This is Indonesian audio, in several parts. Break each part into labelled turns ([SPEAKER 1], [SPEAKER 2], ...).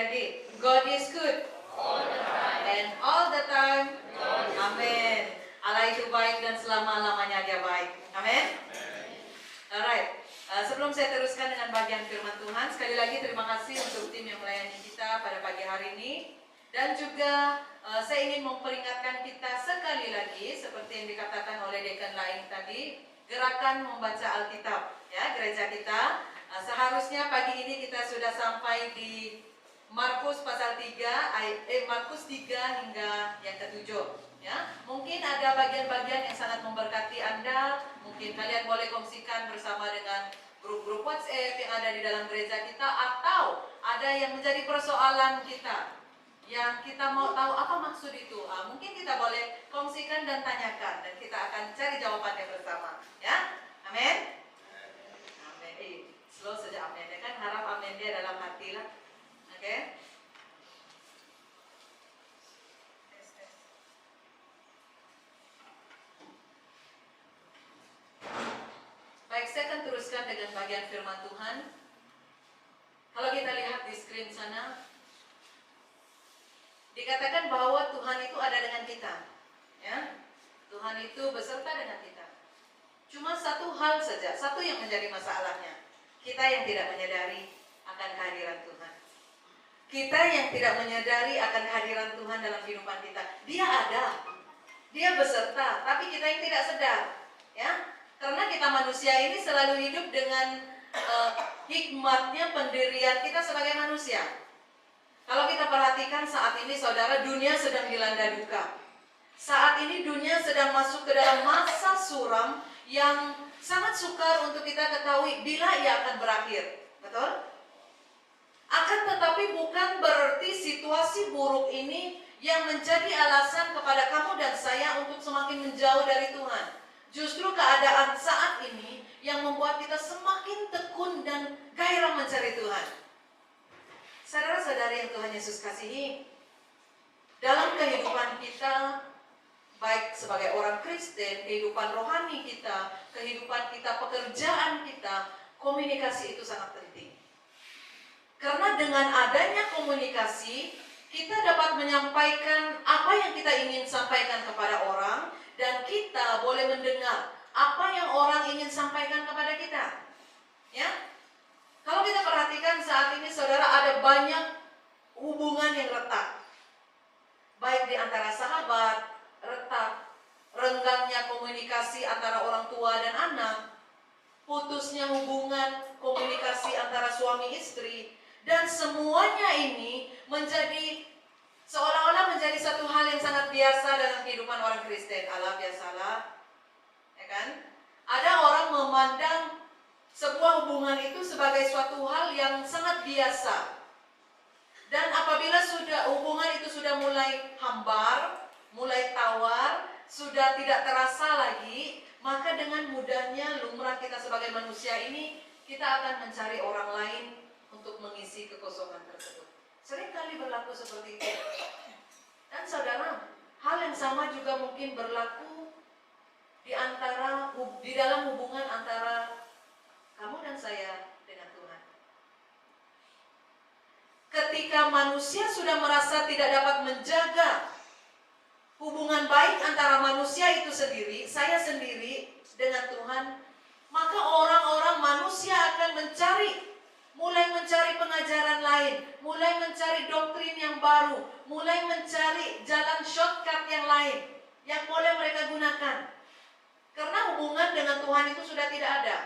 [SPEAKER 1] lagi. God is good. And all the time. Amin. Allah itu baik dan selama-lamanya Dia baik. Amin. Alright. Sebelum saya teruskan dengan bagian firman Tuhan, sekali lagi terima kasih untuk tim yang melayani kita pada pagi hari ini. Dan juga saya ingin memperingatkan kita sekali lagi, seperti yang dikatakan oleh Dekan Laing tadi, gerakan membaca Alkitab. Ya, gereja kita seharusnya pagi ini kita sudah sampai di Markus pasal 3, Markus 3 hingga yang ke-7. Ya, mungkin ada bagian-bagian yang sangat memberkati Anda. Mungkin kalian boleh kongsikan bersama dengan grup-grup WhatsApp yang ada di dalam gereja kita, atau ada yang menjadi persoalan kita yang kita mau tahu apa maksud itu. Mungkin kita boleh kongsikan dan tanyakan, dan kita akan cari jawabannya bersama. Ya, amin. Amin. Slow saja amin. Ya kan, harap amin dia dalam hati lah. Oke. Baik, saya akan teruskan dengan bagian firman Tuhan. Kalau kita lihat di screen sana, dikatakan bahwa Tuhan itu ada dengan kita. Ya, Tuhan itu beserta dengan kita. Cuma satu hal saja, satu yang menjadi masalahnya. Kita yang tidak menyadari akan kehadiran Tuhan. Kita yang tidak menyadari akan kehadiran Tuhan dalam kehidupan kita. Dia ada, Dia beserta, tapi kita yang tidak sadar. Ya, karena kita manusia ini selalu hidup dengan hikmatnya pendirian kita sebagai manusia. Kalau kita perhatikan saat ini saudara, dunia sedang dilanda duka. Saat ini dunia sedang masuk ke dalam masa suram yang sangat sukar untuk kita ketahui bila ia akan berakhir. Betul? Akan tetapi bukan berarti situasi buruk ini yang menjadi alasan kepada kamu dan saya untuk semakin menjauh dari Tuhan. Justru keadaan saat ini yang membuat kita semakin tekun dan gairah mencari Tuhan. Saudara-saudari yang Tuhan Yesus kasihi, dalam kehidupan kita, baik sebagai orang Kristen, kehidupan rohani kita, kehidupan kita, pekerjaan kita, komunikasi itu sangat penting. Karena dengan adanya komunikasi, kita dapat menyampaikan apa yang kita ingin sampaikan kepada orang, dan kita boleh mendengar apa yang orang ingin sampaikan kepada kita. Ya? Kalau kita perhatikan saat ini saudara, ada banyak hubungan yang retak. Baik di antara sahabat, retak, renggangnya komunikasi antara orang tua dan anak, putusnya hubungan komunikasi antara suami istri, dan semuanya ini menjadi seolah-olah menjadi satu hal yang sangat biasa dalam kehidupan orang Kristen. Alah, biasalah, ya kan? Ada orang memandang sebuah hubungan itu sebagai suatu hal yang sangat biasa. Dan apabila hubungan itu sudah mulai hambar, mulai tawar, sudah tidak terasa lagi, maka dengan mudahnya lumrah kita sebagai manusia ini, kita akan mencari orang lain untuk mengisi kekosongan tersebut. Seringkali berlaku seperti itu. Dan saudara, hal yang sama juga mungkin berlaku di dalam hubungan antara kamu dan saya dengan Tuhan. Ketika manusia sudah merasa tidak dapat menjaga hubungan baik antara manusia itu sendiri, saya sendiri dengan Tuhan, maka orang-orang manusia akan mulai mencari pengajaran lain, mulai mencari doktrin yang baru, mulai mencari jalan shortcut yang lain yang boleh mereka gunakan. Karena hubungan dengan Tuhan itu sudah tidak ada.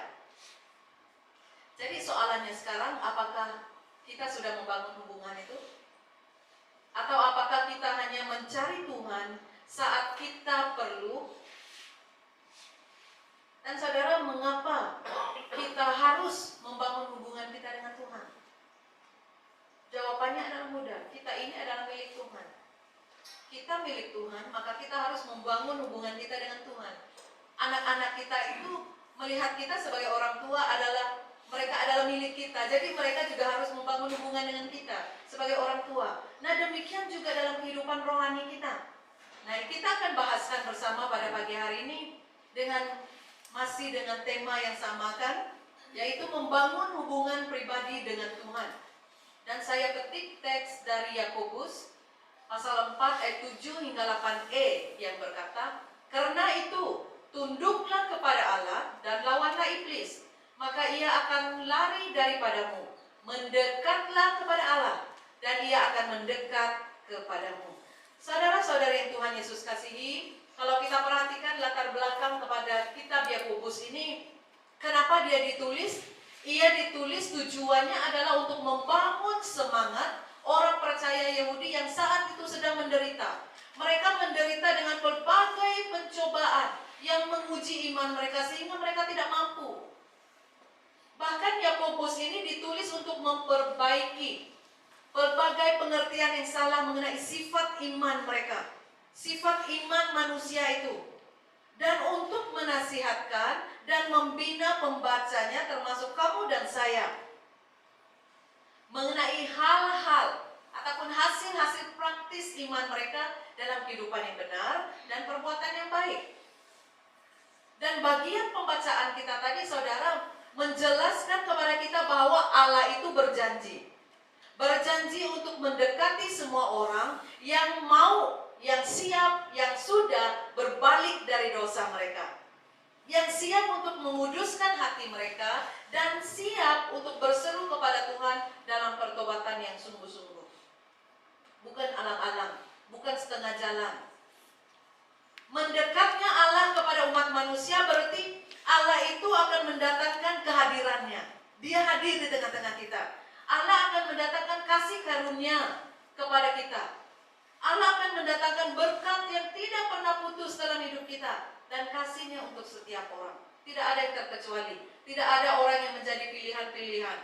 [SPEAKER 1] Jadi soalannya sekarang, apakah kita sudah membangun hubungan itu? Atau apakah kita hanya mencari Tuhan saat kita perlu? Dan saudara, mengapa kita harus membangun hubungan kita dengan Tuhan? Jawabannya adalah mudah. Kita ini adalah milik Tuhan. Kita milik Tuhan, maka kita harus membangun hubungan kita dengan Tuhan. Anak-anak kita itu melihat kita sebagai orang tua mereka adalah milik kita. Jadi mereka juga harus membangun hubungan dengan kita sebagai orang tua. Nah, demikian juga dalam kehidupan rohani kita. Nah, kita akan bahaskan bersama pada pagi hari ini masih dengan tema yang sama kan, yaitu membangun hubungan pribadi dengan Tuhan. Dan saya petik teks dari Yakobus pasal 4 ayat 7 hingga 8e yang berkata, "Karena itu, tunduklah kepada Allah dan lawanlah iblis, maka ia akan lari daripadamu. Mendekatlah kepada Allah, dan ia akan mendekat kepadamu." Saudara-saudari yang Tuhan Yesus kasihi, kalau kita perhatikan latar belakang kepada kitab Yakobus ini, kenapa dia ditulis? Ia ditulis tujuannya adalah untuk membangun semangat orang percaya Yahudi yang saat itu sedang menderita. Mereka menderita dengan berbagai pencobaan yang menguji iman mereka sehingga mereka tidak mampu. Bahkan Yakobus ini ditulis untuk memperbaiki berbagai pengertian yang salah mengenai sifat iman mereka, sifat iman manusia itu, dan untuk menasihatkan dan membina pembacanya termasuk kamu dan saya mengenai hal-hal ataupun hasil-hasil praktis iman mereka dalam kehidupan yang benar dan perbuatan yang baik. Dan bagian pembacaan kita tadi, saudara, menjelaskan kepada kita bahwa Allah itu berjanji untuk mendekati semua orang yang mau, yang siap, yang sudah berbalik dari dosa mereka, yang siap untuk menguduskan hati mereka dan siap untuk berseru kepada Tuhan dalam pertobatan yang sungguh-sungguh. Bukan alang-alang, bukan setengah jalan. Mendekatnya Allah kepada umat manusia berarti Allah itu akan mendatangkan kehadirannya. Dia hadir di tengah-tengah kita. Allah akan mendatangkan kasih karunia kepada kita. Allah akan mendatangkan berkat yang tidak pernah putus dalam hidup kita dan kasih-Nya untuk setiap orang. Tidak ada yang terkecuali. Tidak ada orang yang menjadi pilihan-pilihan,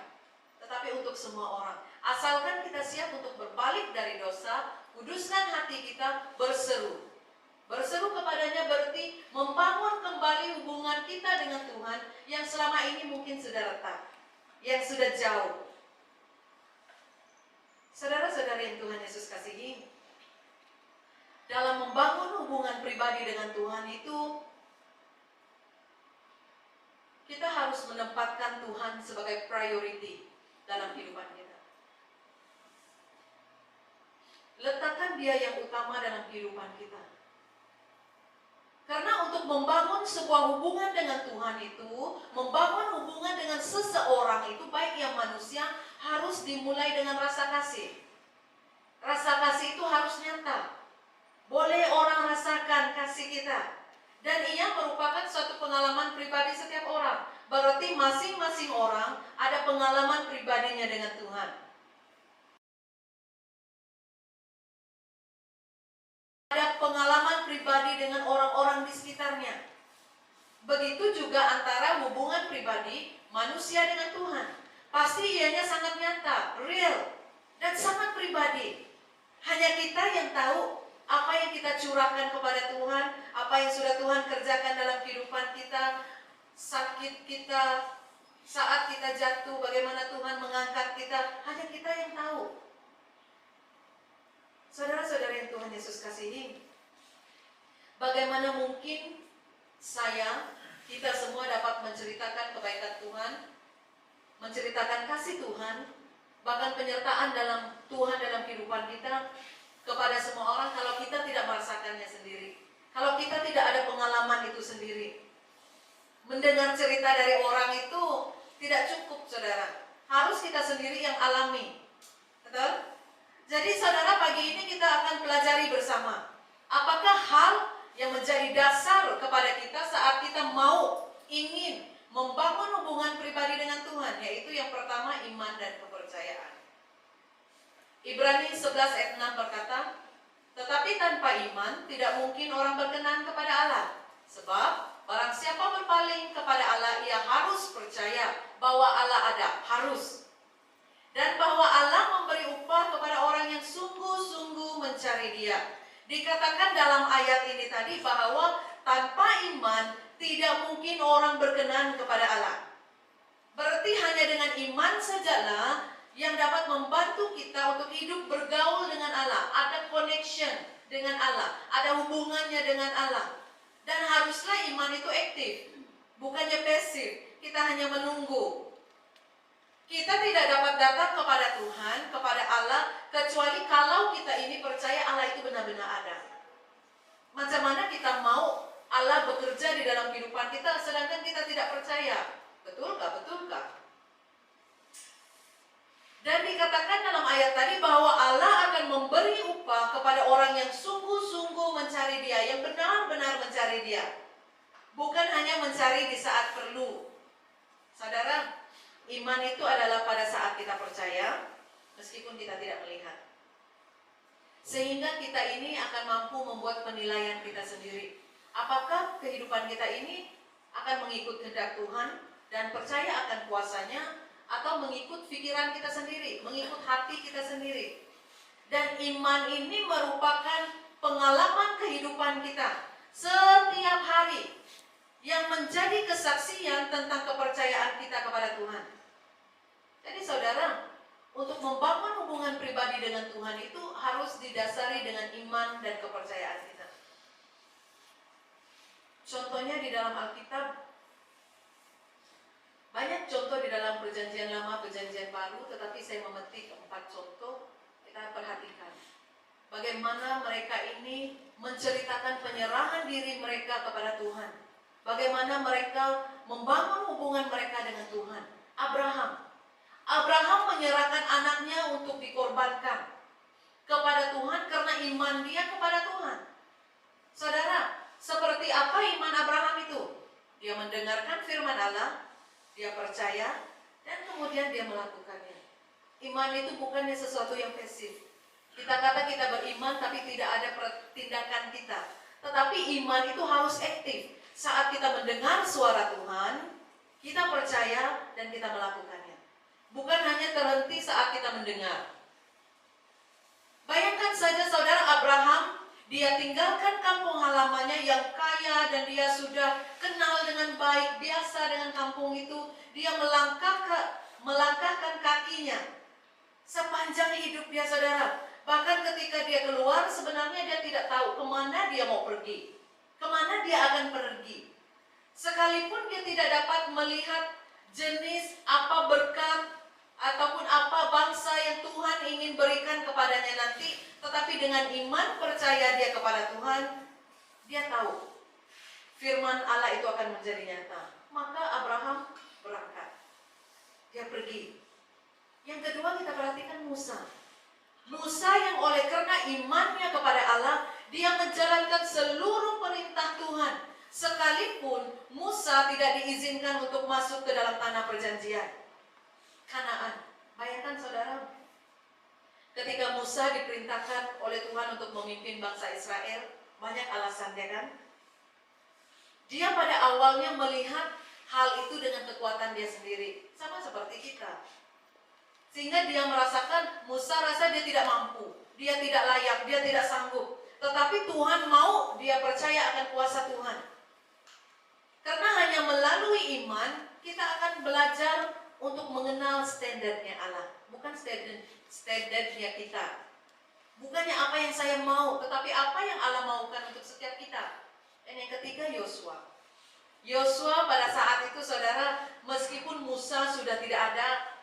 [SPEAKER 1] tetapi untuk semua orang. Asalkan kita siap untuk berbalik dari dosa, kuduskan hati kita, berseru. Berseru kepadanya berarti membangun kembali hubungan kita dengan Tuhan yang selama ini mungkin sudah retak, yang sudah jauh. Saudara-saudari yang Tuhan Yesus kasihi, dalam membangun hubungan pribadi dengan Tuhan itu, kita harus menempatkan Tuhan sebagai priority dalam kehidupan kita. Letakkan Dia yang utama dalam kehidupan kita. Karena untuk membangun sebuah hubungan dengan Tuhan itu, membangun hubungan dengan seseorang itu, baik yang manusia, harus dimulai dengan rasa kasih. Rasa kasih itu harus nyata. Boleh orang rasakan kasih kita. Dan ia merupakan suatu pengalaman pribadi setiap orang. Berarti masing-masing orang ada pengalaman pribadinya dengan Tuhan. Ada pengalaman pribadi dengan orang-orang di sekitarnya. Begitu juga antara hubungan pribadi manusia dengan Tuhan. Pasti ianya sangat nyata, real, dan sangat pribadi. Hanya kita yang tahu apa yang kita curahkan kepada Tuhan, apa yang sudah Tuhan kerjakan dalam kehidupan kita, sakit kita, saat kita jatuh, bagaimana Tuhan mengangkat kita, hanya kita yang tahu. Saudara-saudara yang Tuhan Yesus kasihi, bagaimana mungkin kita semua dapat menceritakan kebaikan Tuhan, menceritakan kasih Tuhan, bahkan penyertaan dalam Tuhan dalam kehidupan kita kepada semua orang kalau kita tidak merasakannya sendiri, kalau kita tidak ada pengalaman itu sendiri. Mendengar cerita dari orang itu tidak cukup, saudara, harus kita sendiri yang alami. Betul? Jadi saudara, pagi ini kita akan pelajari bersama apakah hal yang menjadi dasar kepada kita saat kita mau ingin membangun hubungan pribadi dengan Tuhan, yaitu yang pertama iman dan kepercayaan. Ibrani 11 ayat 6 berkata, "Tetapi tanpa iman tidak mungkin orang berkenan kepada Allah. Sebab barang siapa berpaling kepada Allah, ia harus percaya bahwa Allah ada, harus. Dan bahwa Allah memberi upah kepada orang yang sungguh-sungguh mencari Dia." Dikatakan dalam ayat ini tadi bahwa tanpa iman tidak mungkin orang berkenan kepada Allah. Berarti hanya dengan iman sajalah yang dapat membantu kita untuk hidup bergaul dengan Allah. Ada connection dengan Allah, ada hubungannya dengan Allah. Dan haruslah iman itu aktif, bukannya pasif. Kita hanya menunggu. Kita tidak dapat datang kepada Tuhan, kepada Allah, kecuali kalau kita ini percaya Allah itu benar-benar ada. Macam mana kita mau Allah bekerja di dalam kehidupan kita, sedangkan kita tidak percaya? Betulkah? Betulkah? Dan dikatakan dalam ayat tadi bahwa Allah akan memberi upah kepada orang yang sungguh-sungguh mencari Dia, yang benar-benar mencari Dia. Bukan hanya mencari di saat perlu. Saudara, iman itu adalah pada saat kita percaya, meskipun kita tidak melihat. Sehingga kita ini akan mampu membuat penilaian kita sendiri. Apakah kehidupan kita ini akan mengikut kehendak Tuhan dan percaya akan kuasanya, atau mengikut pikiran kita sendiri, mengikut hati kita sendiri. Dan iman ini merupakan pengalaman kehidupan kita setiap hari yang menjadi kesaksian tentang kepercayaan kita kepada Tuhan. Jadi saudara, untuk membangun hubungan pribadi dengan Tuhan itu harus didasari dengan iman dan kepercayaan kita. Contohnya di dalam Alkitab, banyak contoh di dalam Perjanjian Lama, Perjanjian Baru, tetapi saya memetik 4 contoh. Kita perhatikan bagaimana mereka ini menceritakan penyerahan diri mereka kepada Tuhan. Bagaimana mereka membangun hubungan mereka dengan Tuhan. Abraham menyerahkan anaknya untuk dikorbankan kepada Tuhan karena iman dia kepada Tuhan. Saudara, seperti apa iman Abraham itu? Dia mendengarkan firman Allah, dia percaya, dan kemudian dia melakukannya. Iman itu bukannya sesuatu yang pasif. Kita kata kita beriman tapi tidak ada tindakan kita. Tetapi iman itu harus aktif. Saat kita mendengar suara Tuhan, kita percaya dan kita melakukannya. Bukan hanya terhenti saat kita mendengar. Bayangkan saja saudara Abraham, dia tinggalkan kampung halamannya yang kaya dan dia sudah kenal dengan baik, biasa dengan kampung itu. Dia melangkahkan kakinya sepanjang hidup dia saudara. Bahkan ketika dia keluar sebenarnya dia tidak tahu kemana dia mau pergi, kemana dia akan pergi. Sekalipun dia tidak dapat melihat jenis apa berkat ataupun apa bangsa yang Tuhan ingin berikan kepadanya nanti, tetapi dengan iman percaya dia kepada Tuhan, dia tahu firman Allah itu akan menjadi nyata. Maka Abraham berangkat, dia pergi. Yang kedua kita perhatikan Musa yang oleh karena imannya kepada Allah, dia menjalankan seluruh perintah Tuhan. Sekalipun Musa tidak diizinkan untuk masuk ke dalam tanah perjanjian Kanaan. Bayangkan saudara, ketika Musa diperintahkan oleh Tuhan untuk memimpin bangsa Israel, banyak alasannya kan? Dia pada awalnya melihat hal itu dengan kekuatan dia sendiri, sama seperti kita. Sehingga dia merasakan, Musa rasa dia tidak mampu, dia tidak layak, dia tidak sanggup. Tetapi Tuhan mau dia percaya akan kuasa Tuhan. Karena hanya melalui iman, kita akan belajar untuk mengenal standarnya Allah. Bukan standarnya kita. Bukannya apa yang saya mau, tetapi apa yang Allah maukan untuk setiap kita. Dan yang ketiga, Yosua. Yosua pada saat itu saudara, meskipun Musa sudah tidak ada,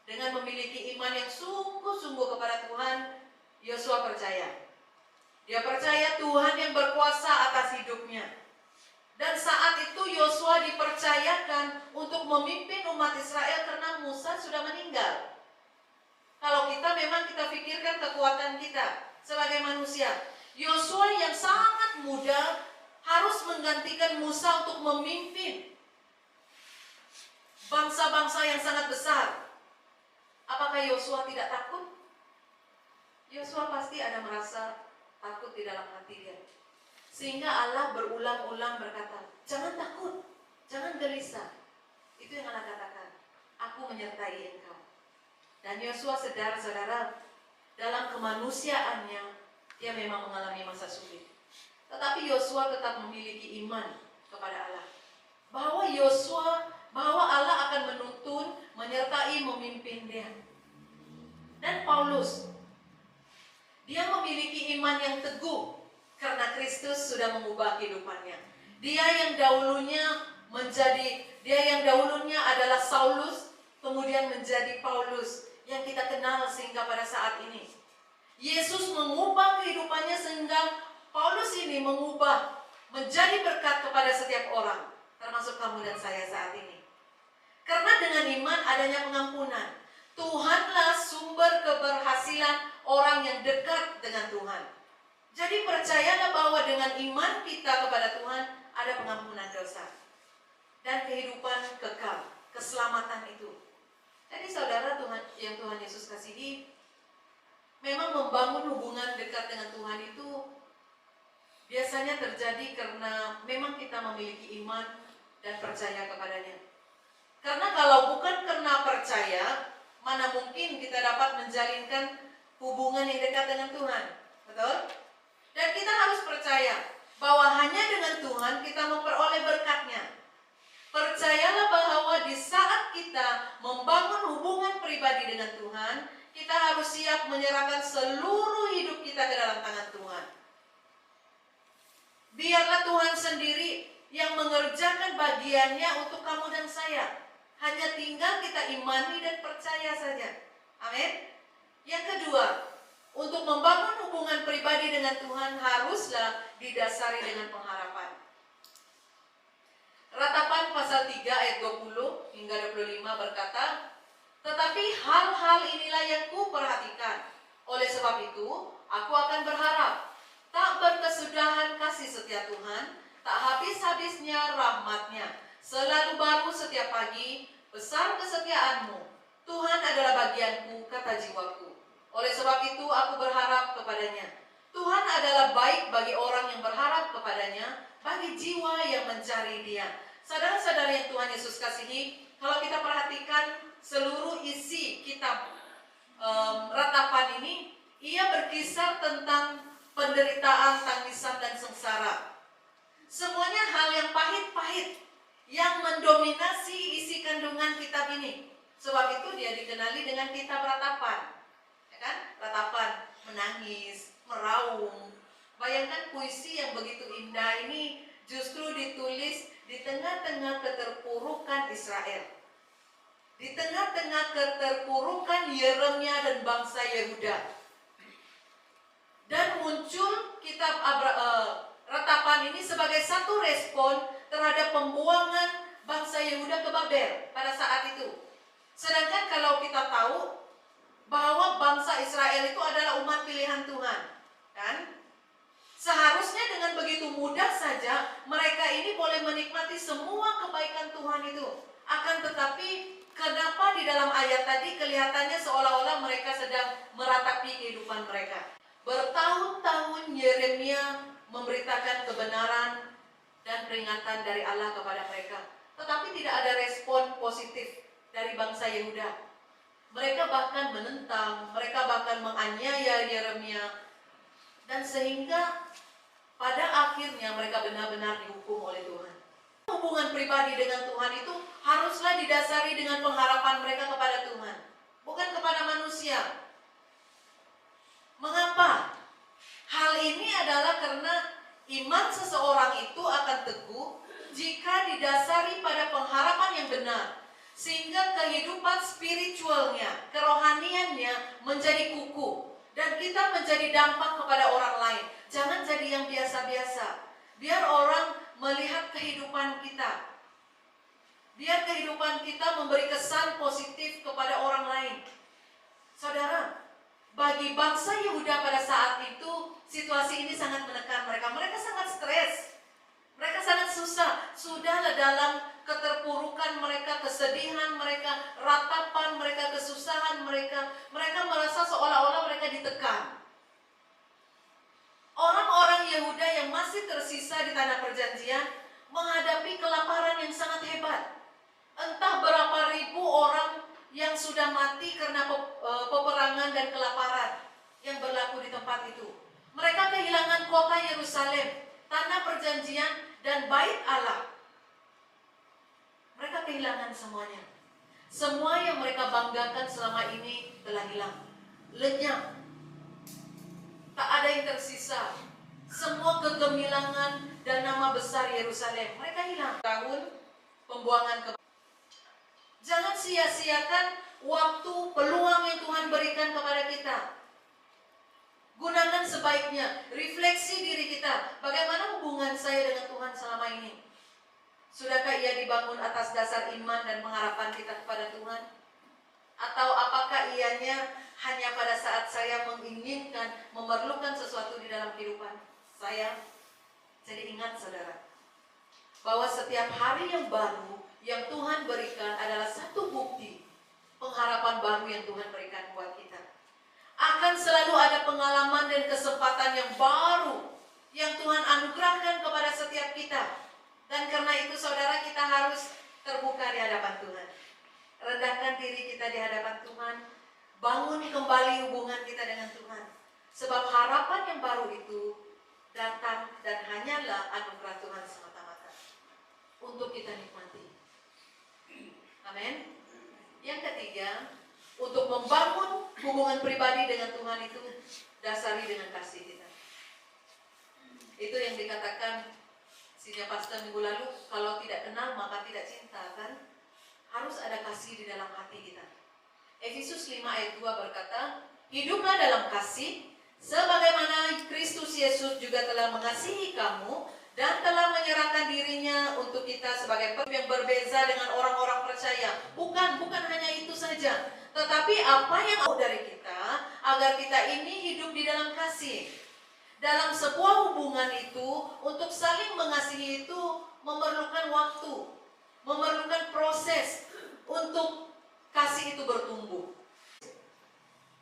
[SPEAKER 1] dengan memiliki iman yang sungguh-sungguh kepada Tuhan, Yosua percaya. Dia percaya Tuhan yang berkuasa atas hidupnya. Dan saat itu Yosua dipercayakan untuk memimpin umat Israel karena Musa sudah meninggal. Kalau kita memang kita pikirkan kekuatan kita sebagai manusia, Yosua yang sangat muda harus menggantikan Musa untuk memimpin bangsa-bangsa yang sangat besar. Apakah Yosua tidak takut? Yosua pasti ada merasa takut di dalam hati dia. Sehingga Allah berulang-ulang berkata, jangan takut, jangan gelisah. Itu yang Allah katakan, aku menyertai engkau. Dan Yosua sadar saudara, dalam kemanusiaannya, dia memang mengalami masa sulit. Tetapi Yosua tetap memiliki iman kepada Allah. Bahwa Allah akan menuntun, menyertai, memimpin dia. Dan Paulus, dia memiliki iman yang teguh karena Kristus sudah mengubah kehidupannya. Dia yang dahulunya adalah Saulus, kemudian menjadi Paulus yang kita kenal sehingga pada saat ini. Yesus mengubah kehidupannya sehingga Paulus ini mengubah menjadi berkat kepada setiap orang, termasuk kamu dan saya saat ini. Karena dengan iman adanya pengampunan. Tuhanlah sumber keberhasilan orang yang dekat dengan Tuhan. Jadi percayalah bahwa dengan iman kita kepada Tuhan ada pengampunan dosa dan kehidupan kekal, keselamatan itu. Jadi saudara yang Tuhan Yesus kasihi, memang membangun hubungan dekat dengan Tuhan itu biasanya terjadi karena memang kita memiliki iman dan percaya kepadanya. Karena kalau bukan karena percaya, mana mungkin kita dapat menjalinkan hubungan yang dekat dengan Tuhan. Betul? Dan kita harus percaya bahwa hanya dengan Tuhan kita memperoleh berkat-Nya. Percayalah bahwa di saat kita membangun hubungan pribadi dengan Tuhan, kita harus siap menyerahkan seluruh hidup kita ke dalam tangan Tuhan. Biarlah Tuhan sendiri yang mengerjakan bagiannya untuk kamu dan saya. Hanya tinggal kita imani dan percaya saja. Amin. Yang kedua, untuk membangun hubungan pribadi dengan Tuhan haruslah didasari dengan pengharapan. Ratapan pasal 3 ayat 20 hingga 25 berkata, "Tetapi hal-hal inilah yang kuperhatikan. Oleh sebab itu, aku akan berharap. Tak berkesudahan kasih setia Tuhan, tak habis-habisnya rahmat-Nya. Selalu baru setiap pagi, besar kesetiaan-Mu. Tuhan adalah bagianku, kata jiwaku. Oleh sebab itu aku berharap kepadanya. Tuhan adalah baik bagi orang yang berharap kepadanya, bagi jiwa yang mencari Dia." Saudara-saudara yang Tuhan Yesus kasihi, kalau kita perhatikan seluruh isi kitab Ratapan ini, ia berkisar tentang penderitaan, tangisan, dan sengsara. Semuanya hal yang pahit-pahit yang mendominasi isi kandungan kitab ini. Sebab itu dia dikenali dengan kitab Ratapan. Ya kan? Ratapan menangis, meraung. Bayangkan puisi yang begitu indah ini justru ditulis di tengah-tengah keterpurukan Israel. Di tengah-tengah keterpurukan Yeremia dan bangsa Yehuda. Dan muncul kitab Ratapan ini sebagai satu respon terhadap pembuangan bangsa Yehuda ke Babel pada saat itu. Sedangkan kalau kita tahu bahwa bangsa Israel itu adalah umat pilihan Tuhan, kan? Seharusnya dengan begitu mudah saja mereka ini boleh menikmati semua kebaikan Tuhan itu. Akan tetapi kenapa di dalam ayat tadi kelihatannya seolah-olah mereka sedang meratapi kehidupan mereka. Bertahun-tahun Yeremia memberitakan kebenaran dan peringatan dari Allah kepada mereka. Tetapi tidak ada respon positif dari bangsa Yehuda. Mereka bahkan menentang, mereka bahkan menganiaya Yeremia. Dan sehingga pada akhirnya mereka benar-benar dihukum oleh Tuhan. Hubungan pribadi dengan Tuhan itu haruslah didasari dengan pengharapan mereka kepada Tuhan, bukan kepada manusia. Mengapa? Hal ini adalah karena iman seseorang itu akan teguh jika didasari pada pengharapan yang benar, sehingga kehidupan spiritualnya, kerohaniannya menjadi kukuh, dan kita menjadi dampak kepada orang lain. Jangan jadi yang biasa-biasa. Biar orang melihat kehidupan kita. Biar kehidupan kita memberi kesan positif kepada orang lain. Saudara, bagi bangsa Yehuda pada saat itu, situasi ini sangat menekan mereka. Mereka sangat stres. Mereka sangat susah. Sudahlah dalam keterpurukan mereka, kesedihan mereka, ratapan mereka, kesusahan mereka. Mereka merasa seolah-olah mereka ditekan. Orang-orang Yehuda yang masih tersisa di tanah perjanjian menghadapi kelaparan yang sangat hebat. Entah berapa ribu orang yang sudah mati karena peperangan dan kelaparan yang berlaku di tempat itu. Mereka kehilangan kota Yerusalem, tanah perjanjian, dan bait Allah. Mereka kehilangan semuanya. Semua yang mereka banggakan selama ini telah hilang, lenyap. Tak ada yang tersisa. Semua kegemilangan dan nama besar Yerusalem mereka hilang. Tahun pembuangan ke Jangan sia-siakan waktu, peluang yang Tuhan berikan kepada kita. Gunakan sebaiknya, refleksi diri kita. Bagaimana hubungan saya dengan Tuhan selama ini? Sudahkah ia dibangun atas dasar iman dan pengharapan kita kepada Tuhan? Atau apakah ianya hanya pada saat saya menginginkan, memerlukan sesuatu di dalam kehidupan saya? Jadi ingat saudara, bahwa setiap hari yang baru yang Tuhan berikan adalah satu bukti pengharapan baru yang Tuhan berikan buat kita. Akan selalu ada pengalaman dan kesempatan yang baru yang Tuhan anugerahkan kepada setiap kita. Dan karena itu saudara, kita harus terbuka di hadapan Tuhan. Rendahkan diri kita di hadapan Tuhan. Bangun kembali hubungan kita dengan Tuhan. Sebab harapan yang baru itu datang dan hanyalah anugerah Tuhan semata-mata untuk kita nikmati. Amin. Yang ketiga, untuk membangun hubungan pribadi dengan Tuhan itu dasari dengan kasih kita. Itu yang dikatakan sinya pastor minggu lalu, kalau tidak kenal maka tidak cinta, kan? Harus ada kasih di dalam hati kita. Efesus 5 ayat 2 berkata, hiduplah dalam kasih, sebagaimana Kristus Yesus juga telah mengasihi kamu dan telah menyerahkan dirinya untuk kita sebagai yang berbeza dengan orang-orang percaya. Bukan hanya itu saja, tetapi apa yang mau dari kita agar kita ini hidup di dalam kasih. Dalam sebuah hubungan itu, untuk saling mengasihi itu memerlukan waktu, memerlukan proses untuk kasih itu bertumbuh.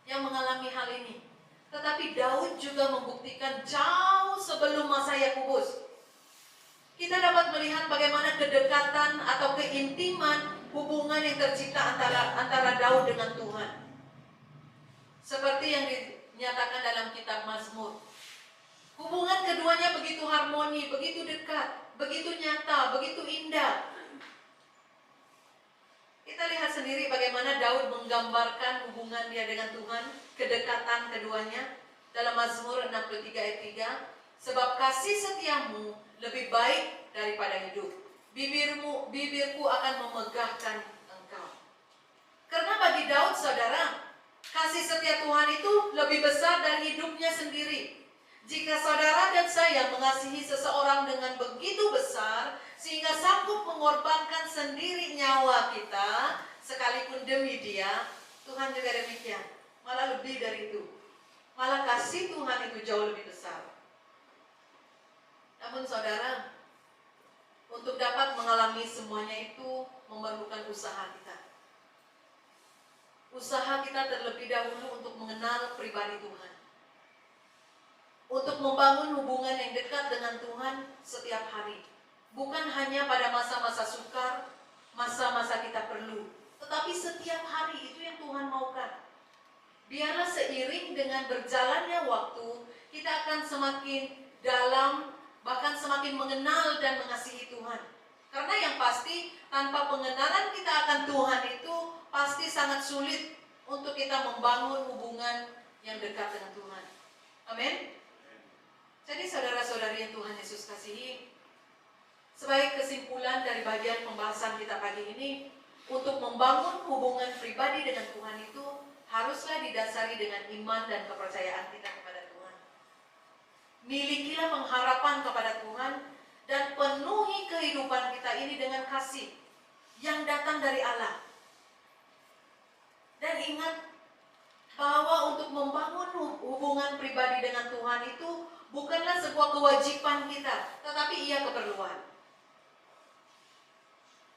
[SPEAKER 1] Yang mengalami hal ini. Tetapi Daud juga membuktikan jauh sebelum masa Yakobus. Kita dapat melihat bagaimana kedekatan atau keintiman hubungan yang tercipta antara Daud dengan Tuhan. Seperti yang dinyatakan dalam kitab Mazmur. Hubungan keduanya begitu harmoni, begitu dekat, begitu nyata, begitu indah. Kita lihat sendiri bagaimana Daud menggambarkan hubungan dia dengan Tuhan, kedekatan keduanya dalam Mazmur 63 ayat 3. Sebab kasih setiamu lebih baik daripada hidup. Bibirku akan memegahkan engkau. Karena bagi Daud, saudara, kasih setia Tuhan itu lebih besar dari hidupnya sendiri. Jika saudara dan saya mengasihi seseorang dengan begitu besar, sehingga sanggup mengorbankan sendiri nyawa kita, sekalipun demi dia, Tuhan juga demikian. Malah lebih dari itu. Malah kasih Tuhan itu jauh lebih besar. Namun saudara, untuk dapat mengalami semuanya itu memerlukan usaha kita. Usaha kita terlebih dahulu untuk mengenal pribadi Tuhan. Untuk membangun hubungan yang dekat dengan Tuhan setiap hari. Bukan hanya pada masa-masa sukar, masa-masa kita perlu. Tetapi setiap hari itu yang Tuhan maukan. Biarlah seiring dengan berjalannya waktu, kita akan semakin dalam, bahkan semakin mengenal dan mengasihi Tuhan. Karena yang pasti, tanpa pengenalan kita akan Tuhan itu pasti sangat sulit untuk kita membangun hubungan yang dekat dengan Tuhan. Amin. Jadi saudara-saudari yang Tuhan Yesus kasihi, sebagai kesimpulan dari bagian pembahasan kita pagi ini, untuk membangun hubungan pribadi dengan Tuhan itu haruslah didasari dengan iman dan kepercayaan kita kepada Tuhan. Milikilah pengharapan kepada Tuhan dan penuhi kehidupan kita ini dengan kasih yang datang dari Allah. Dan ingat bahwa untuk membangun hubungan pribadi dengan Tuhan itu bukanlah sebuah kewajiban kita, tetapi ia keperluan.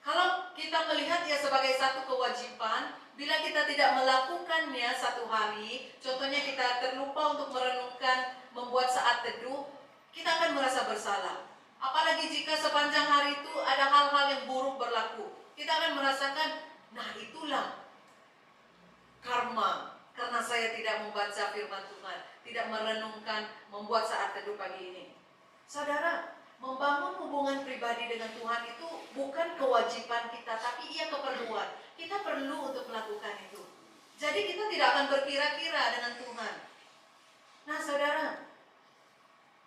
[SPEAKER 1] Kalau kita melihat ya sebagai satu kewajiban, bila kita tidak melakukannya satu hari, contohnya kita terlupa untuk merenungkan, membuat saat teduh, kita akan merasa bersalah. Apalagi jika sepanjang hari itu ada hal-hal yang buruk berlaku, kita akan merasakan, nah itulah karma, karena saya tidak membaca firman Tuhan, tidak merenungkan, membuat saat teduh pagi ini. Saudara, membangun hubungan pribadi dengan Tuhan itu bukan kewajiban kita, tapi ia keperluan. Kita perlu untuk melakukan itu. Jadi kita tidak akan berkira-kira dengan Tuhan. Nah saudara,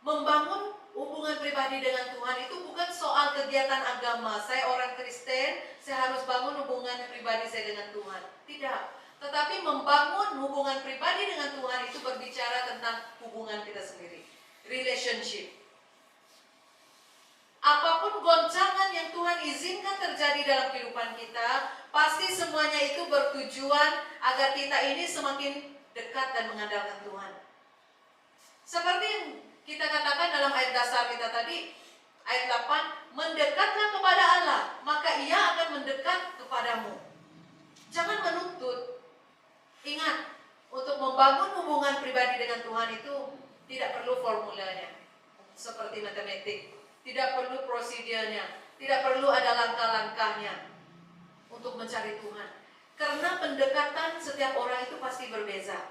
[SPEAKER 1] membangun hubungan pribadi dengan Tuhan itu bukan soal kegiatan agama. Saya orang Kristen, saya harus bangun hubungan hubungan pribadi saya dengan Tuhan. Tidak. Tetapi membangun hubungan pribadi dengan Tuhan itu berbicara tentang hubungan kita sendiri. Relationship. Apapun goncangan yang Tuhan izinkan terjadi dalam kehidupan kita, pasti semuanya itu bertujuan agar kita ini semakin dekat dan mengandalkan Tuhan. Seperti yang kita katakan dalam ayat dasar kita tadi, ayat 8, mendekatlah kepada Allah, maka Ia akan mendekat kepadamu. Jangan menuntut. Ingat, untuk membangun hubungan pribadi dengan Tuhan itu tidak perlu formulanya, seperti matematik. Tidak perlu prosedurnya, tidak perlu ada langkah-langkahnya untuk mencari Tuhan. Karena pendekatan setiap orang itu pasti berbeza.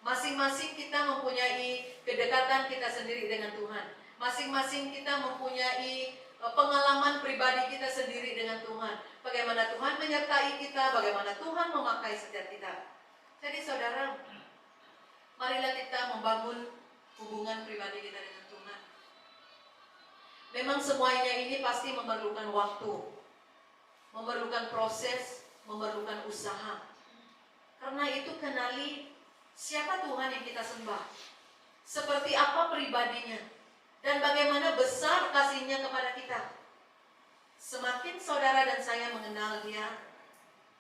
[SPEAKER 1] Masing-masing kita mempunyai kedekatan kita sendiri dengan Tuhan. Masing-masing kita mempunyai pengalaman pribadi kita sendiri dengan Tuhan. Bagaimana Tuhan menyertai kita, bagaimana Tuhan memakai setiap kita. Jadi saudara, marilah kita membangun hubungan pribadi kita dengan Tuhan. Memang semuanya ini pasti memerlukan waktu, memerlukan proses, memerlukan usaha. Karena itu kenali siapa Tuhan yang kita sembah, seperti apa pribadinya, dan bagaimana besar kasih-Nya kepada kita. Semakin saudara dan saya mengenal Dia,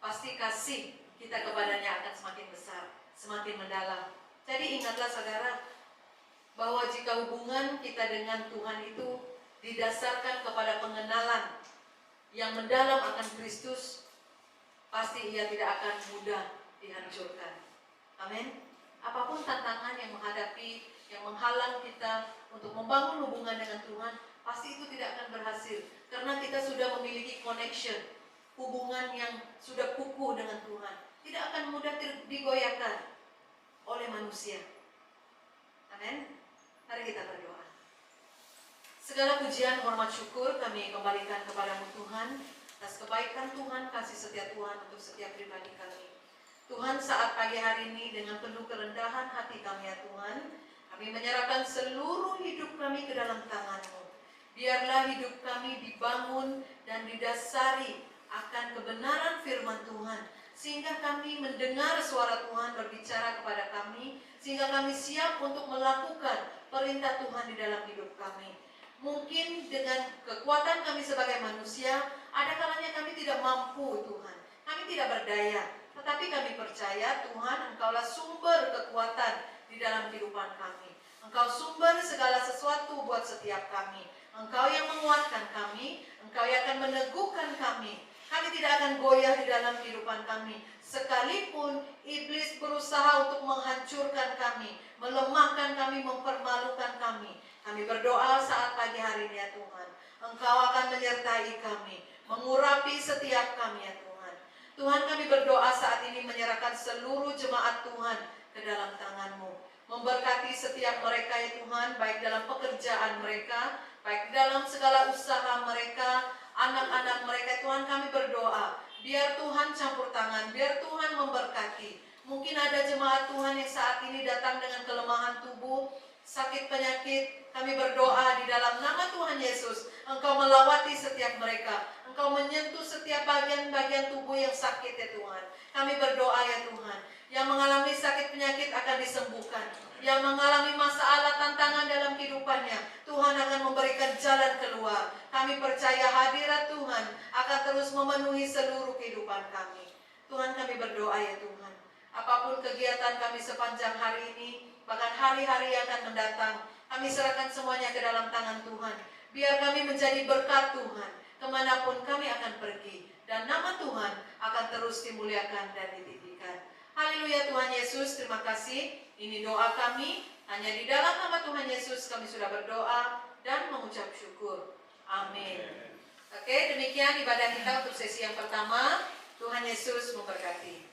[SPEAKER 1] pasti kasih kita kepadanya akan semakin besar, semakin mendalam. Jadi ingatlah saudara, bahwa jika hubungan kita dengan Tuhan itu didasarkan kepada pengenalan yang mendalam akan Kristus, pasti Ia tidak akan mudah dihancurkan. Amin. Apapun tantangan yang menghadapi, yang menghalang kita untuk membangun hubungan dengan Tuhan, pasti itu tidak akan berhasil. Karena kita sudah memiliki connection, hubungan yang sudah kukuh dengan Tuhan. Tidak akan mudah digoyahkan oleh manusia. Amin. Mari kita berdoa. Segala pujian, hormat, syukur kami kembalikan kepadamu Tuhan, atas kebaikan Tuhan, kasih setia Tuhan untuk setiap pribadi kami. Tuhan, saat pagi hari ini dengan penuh kerendahan hati kami ya Tuhan, kami menyerahkan seluruh hidup kami ke dalam tangan-Mu. Biarlah hidup kami dibangun dan didasari akan kebenaran firman Tuhan, sehingga kami mendengar suara Tuhan berbicara kepada kami, sehingga kami siap untuk melakukan perintah Tuhan di dalam hidup kami. Mungkin dengan kekuatan kami sebagai manusia, ada kalanya kami tidak mampu Tuhan, kami tidak berdaya. Tetapi kami percaya Tuhan, Engkaulah sumber kekuatan di dalam kehidupan kami. Engkau sumber segala sesuatu buat setiap kami. Engkau yang menguatkan kami, Engkau yang akan meneguhkan kami. Kami tidak akan goyah di dalam kehidupan kami. Sekalipun iblis berusaha untuk menghancurkan kami, melemahkan kami, mempermalukan kami. Kami berdoa saat pagi hari ini ya Tuhan, Engkau akan menyertai kami, mengurapi setiap kami ya Tuhan. Tuhan, kami berdoa saat ini menyerahkan seluruh jemaat Tuhan ke dalam tangan-Mu. Memberkati setiap mereka ya Tuhan, baik dalam pekerjaan mereka, baik dalam segala usaha mereka, anak-anak mereka. Tuhan, kami berdoa, biar Tuhan campur tangan, biar Tuhan memberkati. Mungkin ada jemaat Tuhan yang saat ini datang dengan kelemahan tubuh, sakit penyakit. Kami berdoa di dalam nama Tuhan Yesus, Engkau melawati setiap mereka, Engkau menyentuh setiap bagian-bagian tubuh yang sakit ya Tuhan. Kami berdoa ya Tuhan, yang mengalami sakit penyakit akan disembuhkan, yang mengalami masalah tantangan dalam kehidupannya, Tuhan akan memberikan jalan keluar. Kami percaya hadirat Tuhan akan terus memenuhi seluruh kehidupan kami. Tuhan, kami berdoa ya Tuhan, apapun kegiatan kami sepanjang hari ini, bahkan hari-hari yang akan mendatang, kami serahkan semuanya ke dalam tangan Tuhan. Biar kami menjadi berkat Tuhan kemanapun kami akan pergi, dan nama Tuhan akan terus dimuliakan dan ditinggikan. Haleluya Tuhan Yesus, terima kasih. Ini doa kami, hanya di dalam nama Tuhan Yesus kami sudah berdoa dan mengucap syukur. Amin. Oke, demikian ibadah kita untuk sesi yang pertama. Tuhan Yesus memberkati.